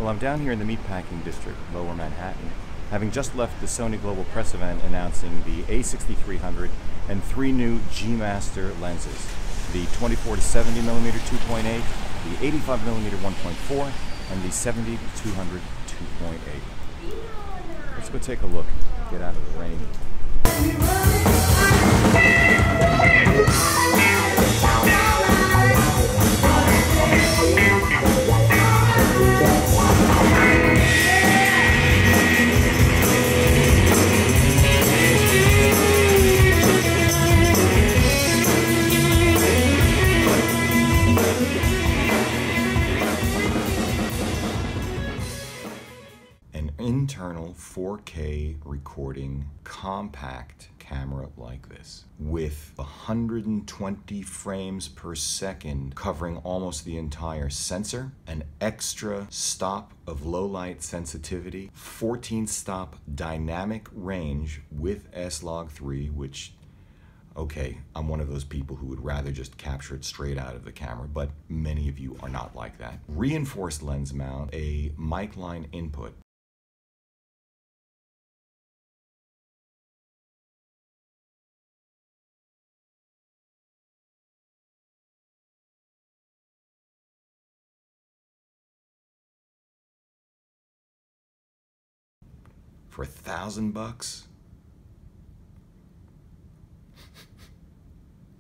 Well, I'm down here in the meatpacking district, Lower Manhattan, having just left the Sony Global Press event announcing the A6300 and three new G-Master lenses, the 24-70mm 2.8, the 85mm 1.4, and the 70-200 2.8. Let's go take a look, get out of the rain. Internal 4K recording compact camera like this with 120 frames per second covering almost the entire sensor, an extra stop of low light sensitivity, 14 stop dynamic range with S-Log3, which, okay, I'm one of those people who would rather just capture it straight out of the camera, but many of you are not like that. Reinforced lens mount, a mic line input, for $1,000?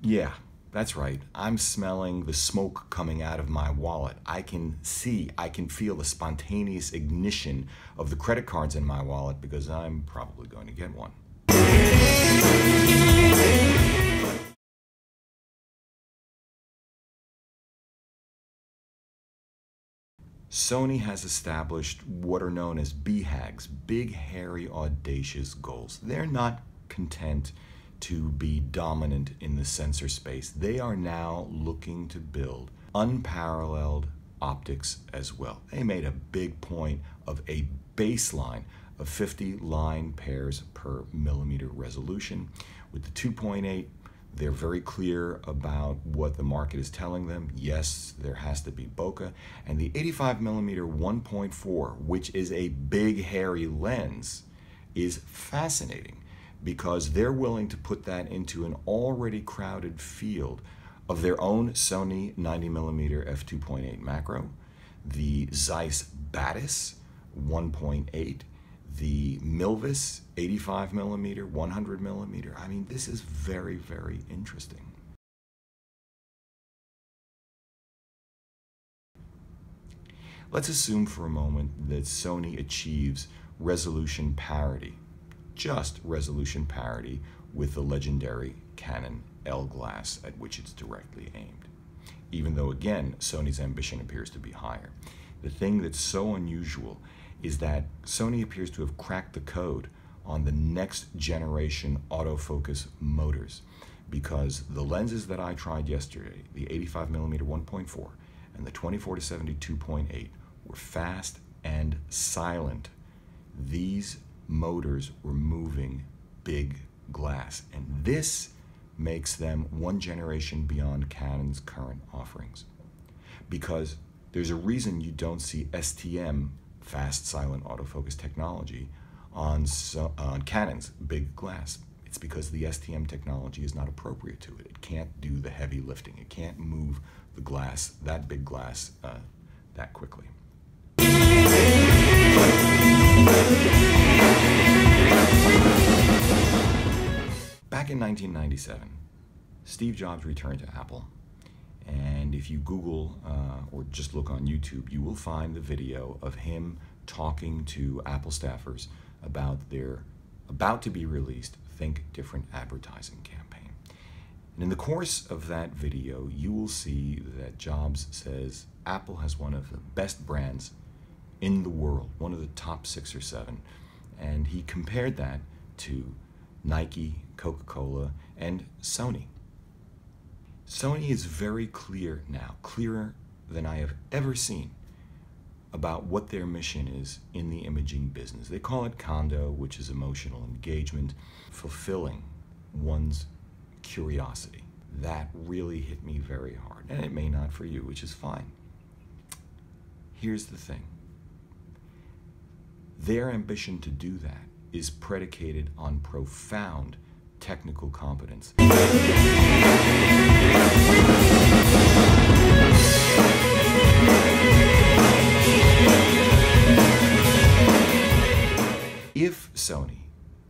Yeah, that's right. I'm smelling the smoke coming out of my wallet. I can feel the spontaneous ignition of the credit cards in my wallet because I'm probably going to get one. Sony has established what are known as BHAGs, big, hairy, audacious goals. They're not content to be dominant in the sensor space. They are now looking to build unparalleled optics as well. They made a big point of a baseline of 50 line pairs per millimeter resolution. With the 2.8, they're very clear about what the market is telling them. Yes, there has to be bokeh. And the 85mm 1.4, which is a big hairy lens, is fascinating because they're willing to put that into an already crowded field of their own Sony 90mm f2.8 macro, the Zeiss Batis 1.8, the Milvis 85mm, 100mm. I mean, this is very, very interesting. Let's assume for a moment that Sony achieves resolution parity, just resolution parity with the legendary Canon L-glass at which it's directly aimed. Even though, again, Sony's ambition appears to be higher. The thing that's so unusual is that Sony appears to have cracked the code on the next generation autofocus motors, because the lenses that I tried yesterday, the 85mm 1.4 and the 24-70 2.8, were fast and silent. These motors were moving big glass, and this makes them one generation beyond Canon's current offerings, because there's a reason you don't see STM, fast silent autofocus technology, on Canon's big glass. It's because the STM technology is not appropriate to it. It can't do the heavy lifting. It can't move the glass, that big glass, that quickly. Back in 1997, Steve Jobs returned to Apple. And if you Google or just look on YouTube, you will find the video of him talking to Apple staffers about their about-to-be-released Think Different advertising campaign. And in the course of that video, you will see that Jobs says Apple has one of the best brands in the world, one of the top 6 or 7. And he compared that to Nike, Coca-Cola, and Sony. Sony is very clear now, clearer than I have ever seen, about what their mission is in the imaging business. They call it Kondo, which is emotional engagement, fulfilling one's curiosity. That really hit me very hard, and it may not for you, which is fine. Here's the thing. Their ambition to do that is predicated on profound technical competence. If Sony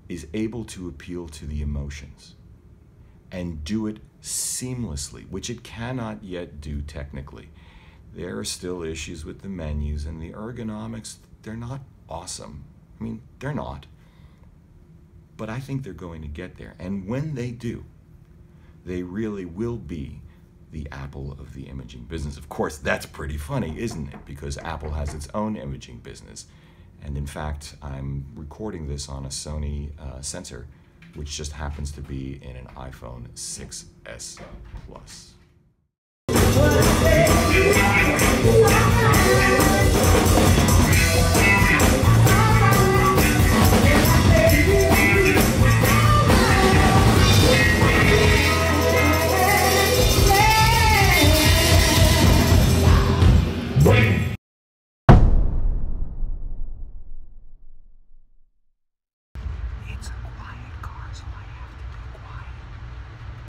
is able to appeal to the emotions and do it seamlessly, which it cannot yet do technically, there are still issues with the menus and the ergonomics. They're not awesome. I mean, they're not. But I think they're going to get there. And when they do, they really will be the Apple of the imaging business. Of course, that's pretty funny, isn't it? Because Apple has its own imaging business. And in fact, I'm recording this on a Sony sensor, which just happens to be in an iPhone 6s Plus.